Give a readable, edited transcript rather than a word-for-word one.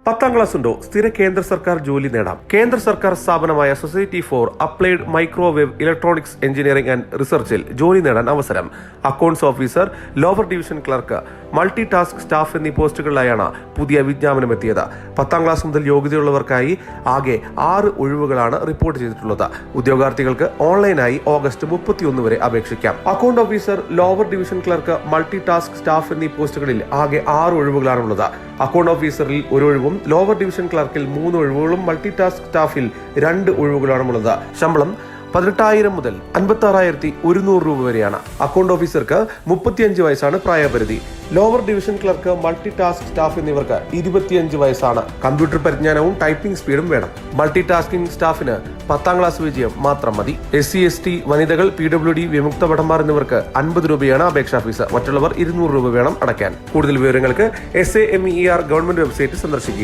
10ാം class ഉണ്ടോ? സ്ഥിര കേന്ദ്ര സർക്കാർ ജോലി നേടാം. കേന്ദ്ര സർക്കാർ സ്ഥാപനമായ society for applied microwave electronics engineering and റിസർച്ചിൽ ജോലി നേടാൻ അവസരം. Accounts officer, lower division clerk, multi task staff എന്നീ പോസ്റ്റുകളിലായാണ് പുതിയ വിജ്ഞാപനം എത്തിയത്. 10ാം ക്ലാസ് മുതൽ യോഗ്യതയുള്ളവർക്കായി ആകെ 6 ഒഴിവുകളാണ് റിപ്പോർട്ട് ചെയ്തിട്ടുള്ളത്. ഉദ്യോഗാർത്ഥികൾക്ക് ഓൺലൈനായി ഓഗസ്റ്റ് 31 വരെ അപേക്ഷിക്കാം. Account officer, lower division clerk, multi task staff എന്നീ പോസ്റ്റുകളിൽ ആകെ 6 ഒഴിവുകളാണുള്ളത്. അക്കൗണ്ട് ഓഫീസറിൽ 1 ഒഴിവും, ലോവർ ഡിവിഷൻ ക്ലർക്കിൽ 3 ഒഴിവുകളും, മൾട്ടി ടാസ്ക് സ്റ്റാഫിൽ 2 ഒഴിവുകളാണുള്ളത്. ശമ്പളം 18,000 മുതൽ 56,100 രൂപ വരെയാണ്. അക്കൗണ്ട് ഓഫീസർക്ക് 35 വയസ്സാണ് പ്രായപരിധി. Lower division clerk, multi task staff എന്നിവർക്ക് 25 വയസ്സാണ്. കമ്പ്യൂട്ടർ പരിജ്ഞാനവും ടൈപ്പിംഗ് സ്പീഡും വേണം. മൾട്ടി ടാസ്കിംഗ് സ്റ്റാഫിന് 10ാം ക്ലാസ് വിജയം മാത്രം മതി. SC, ST, വനിതകൾ, PWD, വിമുക്ത ഭടന്മാർ എന്നിവർക്ക് 50 രൂപയാണ് അപേക്ഷാ ഫീസ്. മറ്റുള്ളവർ 200 രൂപ വേണം അടയ്ക്കാൻ. കൂടുതൽ വിവരങ്ങൾക്ക് SAMER ഗവൺമെന്റ് വെബ്സൈറ്റ് സന്ദർശിക്കുക.